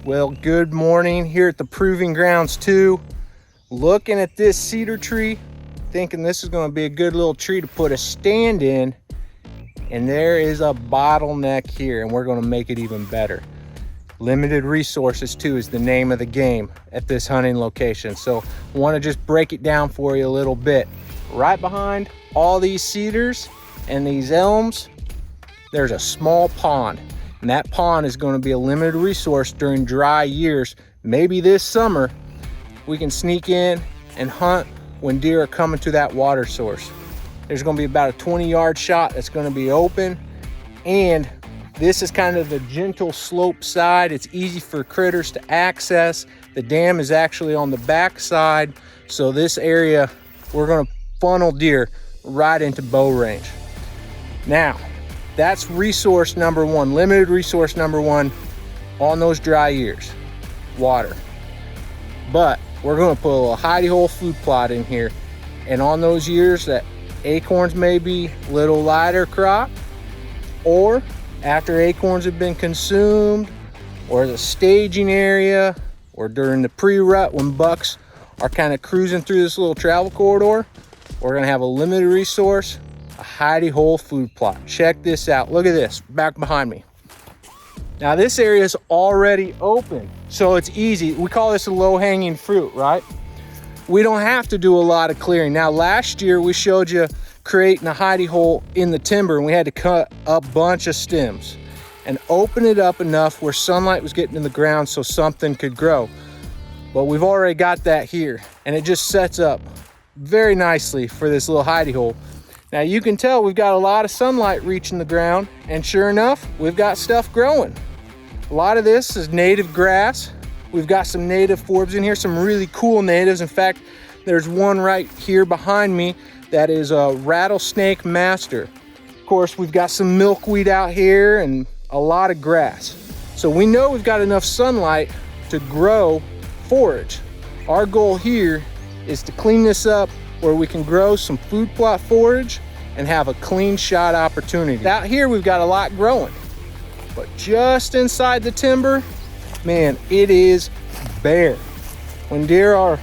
Well, good morning here at the Proving Grounds 2. Looking at this cedar tree, thinking this is going to be a good little tree to put a stand in. And there is a bottleneck here, and we're going to make it even better. Limited resources too is the name of the game at this hunting location. So I want to just break it down for you a little bit. Right behind all these cedars and these elms, there's a small pond. And that pond is going to be a limited resource during dry years. Maybe this summer we can sneak in and hunt when deer are coming to that water source. There's going to be about a 20-yard shot that's going to be open, and this is kind of the gentle slope side. It's easy for critters to access. The dam is actually on the back side, so this area we're going to funnel deer right into bow range. Now, that's resource number one, limited resource number one on those dry years, water. But we're going to put a little hidey hole food plot in here, and on those years that acorns may be a little lighter crop, or after acorns have been consumed, or the staging area, or during the pre-rut when bucks are kind of cruising through this little travel corridor, we're going to have a limited resource, a hidey hole food plot. Check this out. Look at this back behind me. Now this area is already open, so it's easy. We call this a low-hanging fruit, right? We don't have to do a lot of clearing. Now last year we showed you creating a hidey hole in the timber, and we had to cut a bunch of stems and open it up enough where sunlight was getting in the ground so something could grow. But we've already got that here, and it just sets up very nicely for this little hidey hole. Now you can tell we've got a lot of sunlight reaching the ground, and sure enough, we've got stuff growing. A lot of this is native grass. We've got some native forbs in here, some really cool natives. In fact, there's one right here behind me that is a rattlesnake master. Of course, we've got some milkweed out here and a lot of grass. So we know we've got enough sunlight to grow forage. Our goal here is to clean this up where we can grow some food plot forage and have a clean shot opportunity. Out here, we've got a lot growing, but just inside the timber, man, it is bare. When deer are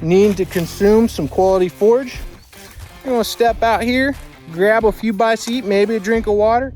needing to consume some quality forage, we're gonna step out here, grab a few bites to eat, maybe a drink of water,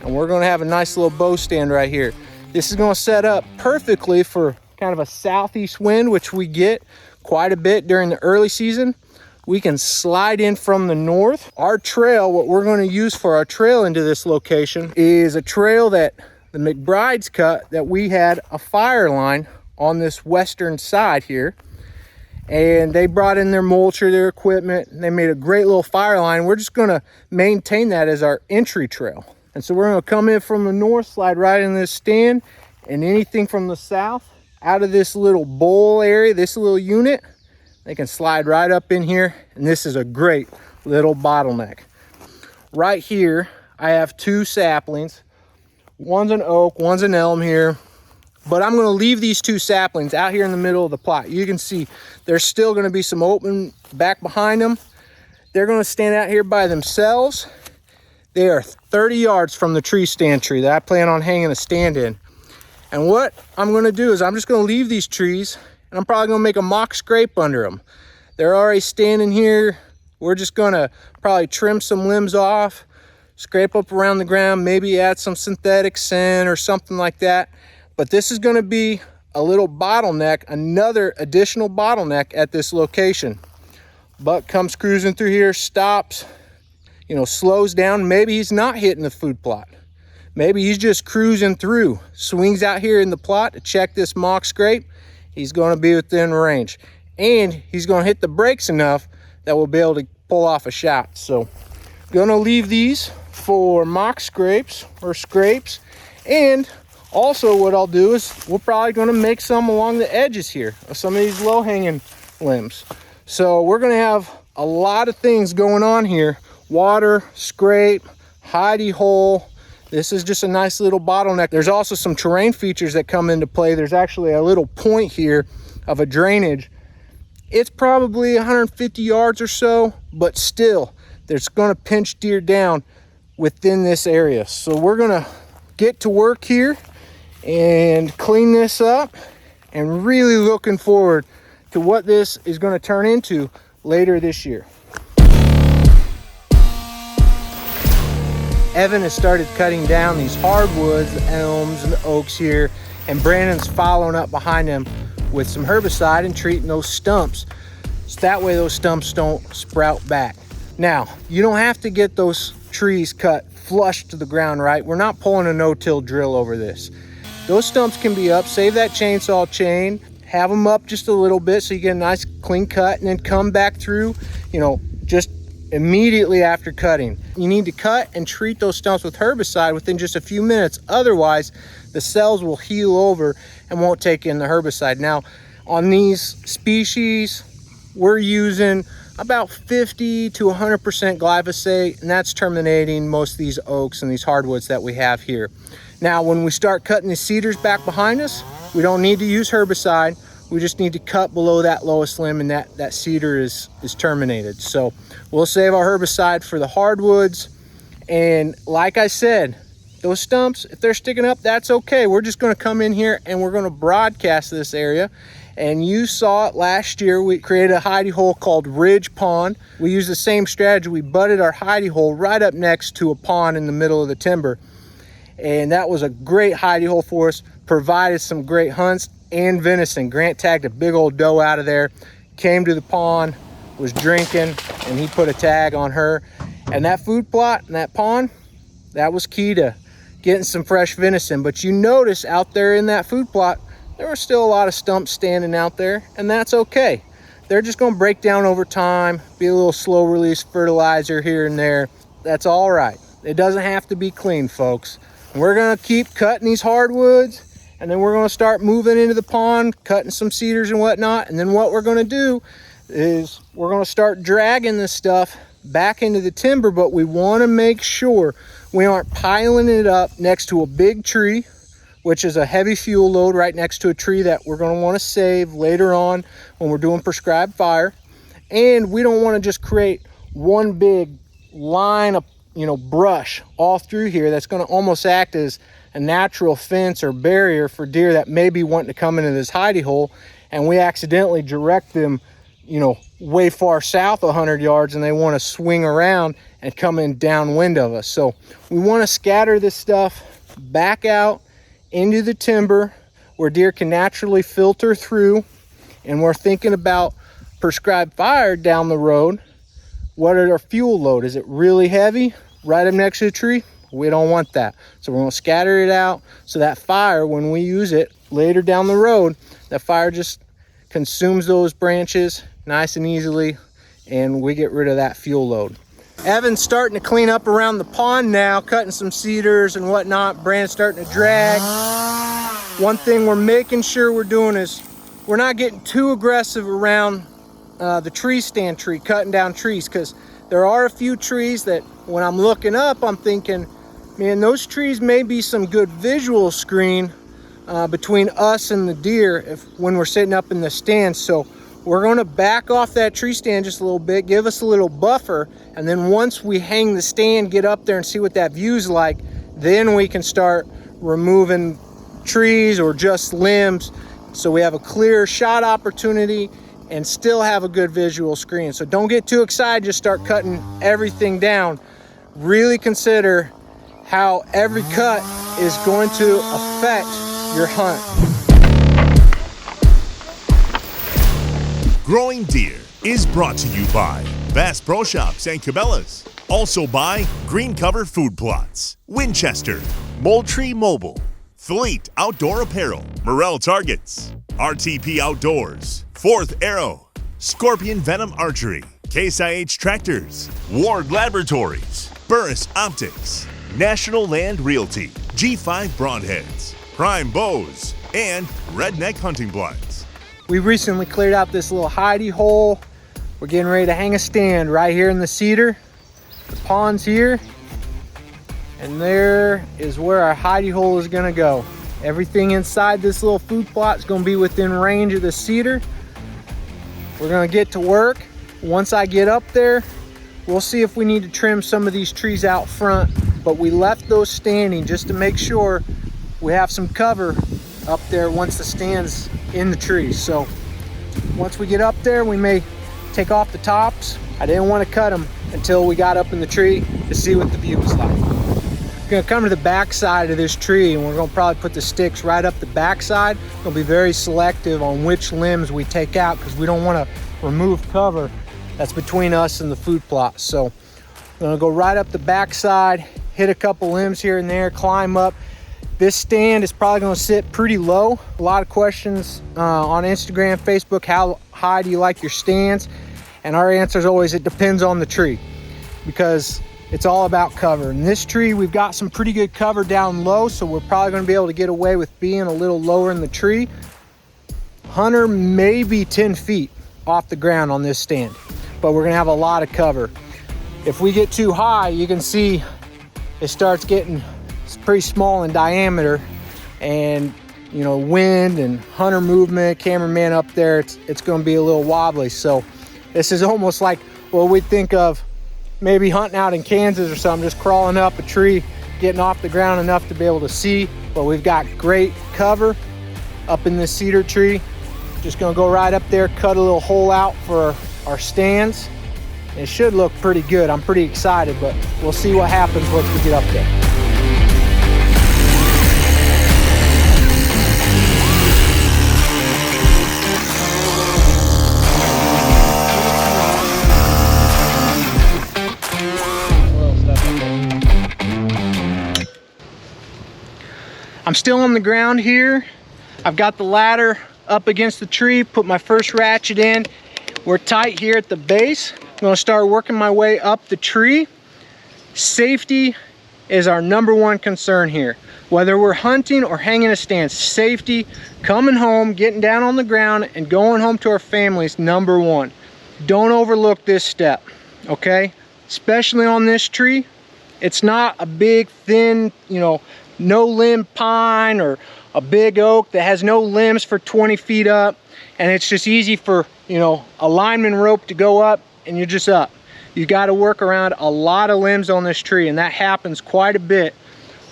and we're gonna have a nice little bow stand right here. This is gonna set up perfectly for kind of a southeast wind, which we get quite a bit during the early season. We can slide in from the north. Our trail, what we're gonna use for our trail into this location is a trail that the McBrides cut, that we had a fire line on this western side here. And they brought in their mulcher, their equipment, and they made a great little fire line. We're just gonna maintain that as our entry trail. And so we're gonna come in from the north, slide right in this stand, and anything from the south, out of this little bowl area, this little unit, they can slide right up in here, and this is a great little bottleneck. Right here, I have two saplings. One's an oak, one's an elm here. But I'm gonna leave these two saplings out here in the middle of the plot. You can see there's still gonna be some open back behind them. They're gonna stand out here by themselves. They are 30 yards from the tree stand tree that I plan on hanging a stand in. And what I'm gonna do is I'm just gonna leave these trees, and I'm probably gonna make a mock scrape under them. They're already standing here. We're just gonna probably trim some limbs off, scrape up around the ground, maybe add some synthetic sand or something like that. But this is gonna be a little bottleneck, another additional bottleneck at this location. Buck comes cruising through here, stops, slows down. Maybe he's not hitting the food plot. Maybe he's just cruising through, swings out here in the plot to check this mock scrape. He's gonna be within range. And he's gonna hit the brakes enough that we'll be able to pull off a shot. So gonna leave these for mock scrapes or scrapes. And also what I'll do is we're probably gonna make some along the edges here of some of these low-hanging limbs. So we're gonna have a lot of things going on here. Water, scrape, hidey hole. This is just a nice little bottleneck. There's also some terrain features that come into play. There's actually a little point here of a drainage. It's probably 150 yards or so, but still, there's gonna pinch deer down within this area. So we're gonna get to work here and clean this up, and really looking forward to what this is going to turn into later this year. Evan has started cutting down these hardwoods, the elms and the oaks here, and Brandon's following up behind them with some herbicide and treating those stumps, so that way those stumps don't sprout back. Now, you don't have to get those trees cut flush to the ground, right? We're not pulling a no-till drill over this. Those stumps can be up. Save that chainsaw chain, have them up just a little bit so you get a nice clean cut, and then come back through, just immediately after cutting. You need to cut and treat those stumps with herbicide within just a few minutes. Otherwise, the cells will heal over and won't take in the herbicide. Now, on these species, we're using about 50 to 100% glyphosate, and that's terminating most of these oaks and these hardwoods that we have here. Now, when we start cutting the cedars back behind us, we don't need to use herbicide. We just need to cut below that lowest limb, and that cedar is terminated. So we'll save our herbicide for the hardwoods. And like I said, those stumps, if they're sticking up, that's okay. We're just going to come in here and we're going to broadcast this area. And you saw it last year. We created a hidey hole called Ridge Pond. We used the same strategy. We butted our hidey hole right up next to a pond in the middle of the timber. And that was a great hidey hole for us. Provided some great hunts and venison. Grant tagged a big old doe out of there, came to the pond, was drinking, and he put a tag on her. And that food plot and that pond, that was key to getting some fresh venison. But you notice out there in that food plot, there were still a lot of stumps standing out there, and that's okay. They're just going to break down over time, be a little slow release fertilizer here and there. That's all right. It doesn't have to be clean, folks. And we're going to keep cutting these hardwoods, and then we're going to start moving into the pond, cutting some cedars and whatnot. And then what we're going to do is we're going to start dragging this stuff back into the timber, but we want to make sure we aren't piling it up next to a big tree, which is a heavy fuel load right next to a tree that we're going to want to save later on when we're doing prescribed fire. And we don't want to just create one big line of brush all through here that's going to almost act as a natural fence or barrier for deer that may be wanting to come into this hidey hole, and we accidentally direct them way far south 100 yards, and they want to swing around and come in downwind of us. So we want to scatter this stuff back out into the timber where deer can naturally filter through. And we're thinking about prescribed fire down the road. What are our fuel load? Is it really heavy right up next to the tree? We don't want that. So we're going to scatter it out so that fire, when we use it later down the road, that fire just consumes those branches nice and easily, and we get rid of that fuel load. Evan's starting to clean up around the pond now, cutting some cedars and whatnot. Brandon's starting to drag. One thing we're making sure we're doing is we're not getting too aggressive around the tree stand tree, cutting down trees, because there are a few trees that when I'm looking up, I'm thinking, man, those trees may be some good visual screen between us and the deer when we're sitting up in the stand. So we're going to back off that tree stand just a little bit, give us a little buffer, and then once we hang the stand, get up there and see what that view's like, then we can start removing trees or just limbs so we have a clear shot opportunity and still have a good visual screen. So don't get too excited, just start cutting everything down. Really consider how every cut is going to affect your hunt. Growing Deer is brought to you by Bass Pro Shops and Cabela's. Also by Green Cover Food Plots, Winchester, Moultrie Mobile, Fleet Outdoor Apparel, Morel Targets, RTP Outdoors, Fourth Arrow, Scorpion Venom Archery, Case IH Tractors, Ward Laboratories, Burris Optics, National Land Realty, G5 Broadheads, Prime Bows, and Redneck Hunting Blinds. We recently cleared out this little hidey hole. We're getting ready to hang a stand right here in the cedar. The pond's here, and there is where our hidey hole is gonna go. Everything inside this little food plot is gonna be within range of the cedar. We're gonna get to work. Once I get up there, we'll see if we need to trim some of these trees out front, but we left those standing just to make sure we have some cover up there once the stand's in the tree. So once we get up there, we may take off the tops. I didn't want to cut them until we got up in the tree to see what the view was like. We're gonna come to the back side of this tree, and we're gonna probably put the sticks right up the back side. We'll be very selective on which limbs we take out because we don't want to remove cover that's between us and the food plot. So I'm gonna go right up the back side, hit a couple limbs here and there, climb up. This stand is probably gonna sit pretty low. A lot of questions on Instagram, Facebook, how high do you like your stands? And our answer is always, it depends on the tree, because it's all about cover. In this tree, we've got some pretty good cover down low, so we're probably gonna be able to get away with being a little lower in the tree. 100, maybe 10 feet off the ground on this stand, but we're gonna have a lot of cover. If we get too high, you can see it starts getting pretty small in diameter, and you know, wind and hunter movement, cameraman up there, it's gonna be a little wobbly. So this is almost like what we think of maybe hunting out in Kansas or something, just crawling up a tree, getting off the ground enough to be able to see. But we've got great cover up in this cedar tree. Just gonna go right up there, cut a little hole out for our stands. It should look pretty good. I'm pretty excited, but we'll see what happens once we get up there. I'm still on the ground here. I've got the ladder up against the tree, put my first ratchet in. We're tight here at the base. I'm gonna start working my way up the tree. Safety is our #1 concern here. Whether we're hunting or hanging a stand, safety, coming home, getting down on the ground and going home to our families, #1. Don't overlook this step, okay? Especially on this tree. It's not a big, thin, you know, no limb pine or a big oak that has no limbs for 20 feet up, and it's just easy for, you know, a lineman rope to go up and you're just up. You got to work around a lot of limbs on this tree, and that happens quite a bit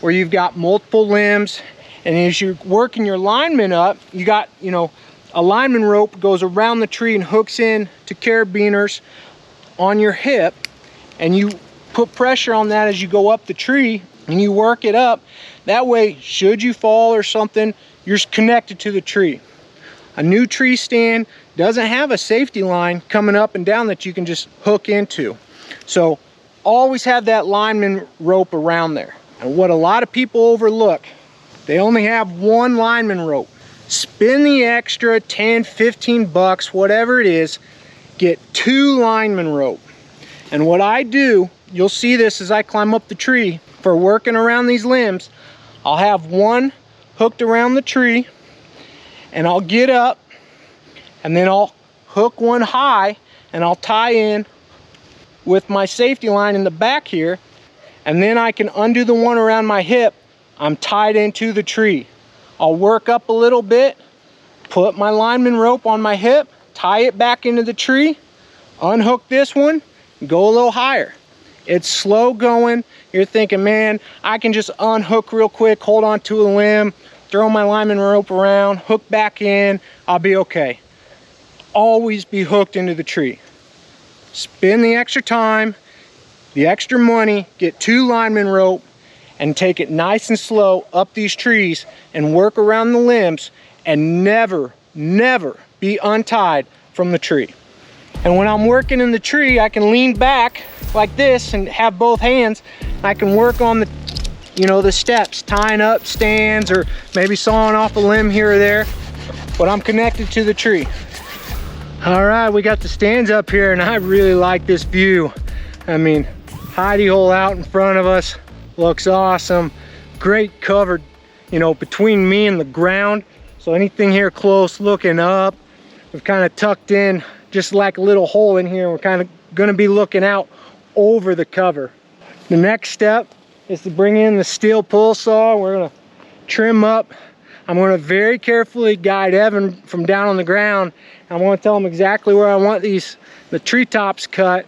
where you've got multiple limbs. And as you're working your lineman up, you got, you know, a lineman rope goes around the tree and hooks in to carabiners on your hip, and you put pressure on that as you go up the tree and you work it up. That way, should you fall or something, you're connected to the tree. A new tree stand doesn't have a safety line coming up and down that you can just hook into. So always have that lineman rope around there. And what a lot of people overlook, they only have one lineman rope. Spend the extra 10, 15 bucks, whatever it is, get 2 lineman rope. And what I do, you'll see this as I climb up the tree, for working around these limbs, I'll have one hooked around the tree, and I'll get up, and then I'll hook one high, and I'll tie in with my safety line in the back here, and then I can undo the one around my hip. I'm tied into the tree. I'll work up a little bit, put my lineman rope on my hip, tie it back into the tree, unhook this one, go a little higher. It's slow going. You're thinking, man, I can just unhook real quick, hold on to a limb, throw my lineman rope around, hook back in, I'll be okay. Always be hooked into the tree. Spend the extra time, the extra money, get 2 lineman rope, and take it nice and slow up these trees and work around the limbs, and never, never be untied from the tree. And when I'm working in the tree, I can lean back like this and have both hands. I can work on the, you know, the steps, tying up stands or maybe sawing off a limb here or there, but I'm connected to the tree. All right, we got the stands up here, and I really like this view. I mean, Hidey Hole out in front of us looks awesome. Great cover, you know, between me and the ground. So anything here close looking up, we've kind of tucked in just like a little hole in here. We're kind of gonna be looking out over the cover. The next step is to bring in the steel pull saw. We're gonna trim up. I'm gonna very carefully guide Evan from down on the ground. I want to tell him exactly where I want the treetops cut.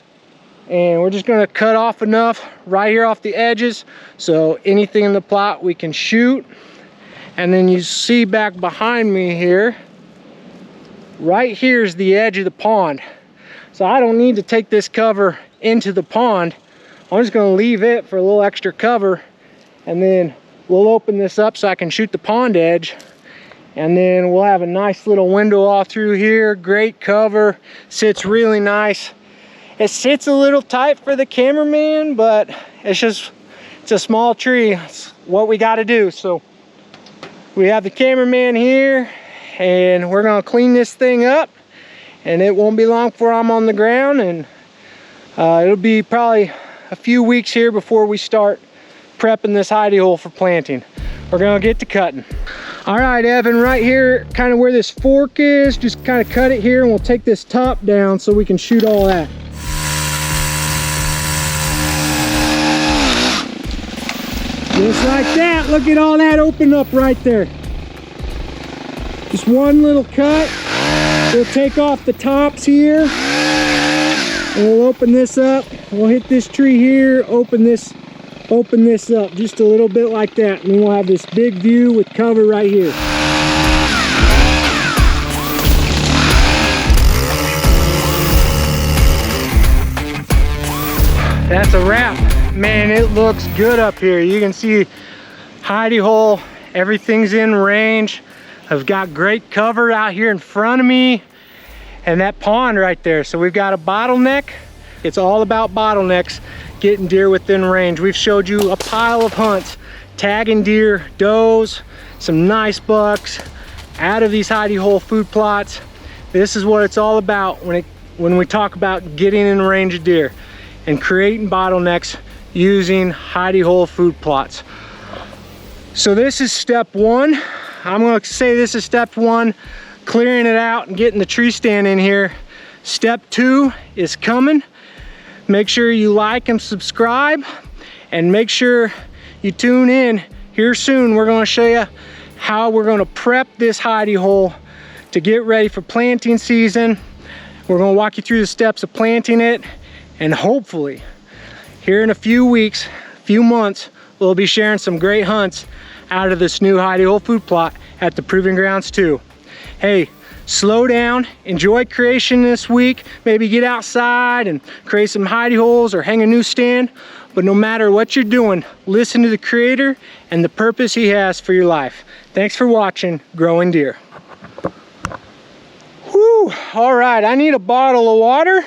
And we're just gonna cut off enough right here off the edges, so anything in the plot we can shoot. And then you see back behind me here, right here is the edge of the pond. So I don't need to take this cover into the pond. I'm just gonna leave it for a little extra cover, and then we'll open this up so I can shoot the pond edge. And then we'll have a nice little window off through here. Great cover, sits really nice. It sits a little tight for the cameraman, but it's a small tree. It's what we gotta do. So we have the cameraman here, and we're gonna clean this thing up, and it won't be long before I'm on the ground, and it'll be probably a few weeks here before we start prepping this hidey hole for planting. We're gonna get to cutting. All right, Evan, right here, kind of where this fork is, just kind of cut it here, and we'll take this top down so we can shoot all that. Just like that. Look at all that open up right there. Just one little cut. We'll take off the tops here, and we'll open this up. We'll hit this tree here, open this up just a little bit like that, and then we'll have this big view with cover right here. That's a wrap. Man, it looks good up here. You can see hidey hole, everything's in range. I've got great cover out here in front of me, and that pond right there. So we've got a bottleneck. It's all about bottlenecks, getting deer within range. We've showed you a pile of hunts, tagging deer, does, some nice bucks out of these hidey hole food plots. This is what it's all about when we talk about getting in range of deer and creating bottlenecks using hidey hole food plots. So this is step one. I'm going to say this is step one, clearing it out and getting the tree stand in here. Step two is coming. Make sure you like and subscribe, and make sure you tune in here soon. We're going to show you how we're going to prep this hidey hole to get ready for planting season. We're going to walk you through the steps of planting it, and hopefully here in a few weeks, few months, we'll be sharing some great hunts out of this new hidey hole food plot at the Proving Grounds 2. Hey, slow down, enjoy creation this week. Maybe get outside and create some hidey holes or hang a new stand. But no matter what you're doing, listen to the Creator and the purpose He has for your life. Thanks for watching Growing Deer. Whew, all right, I need a bottle of water.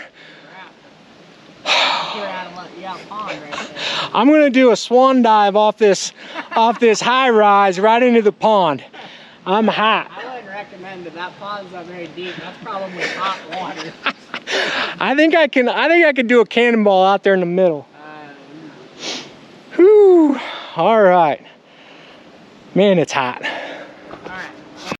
I'm gonna do a swan dive off this high rise right into the pond. I'm hot. I wouldn't recommend it. That pond's not very deep. That's probably hot water. I think I can do a cannonball out there in the middle. Whew. All right. Man, it's hot.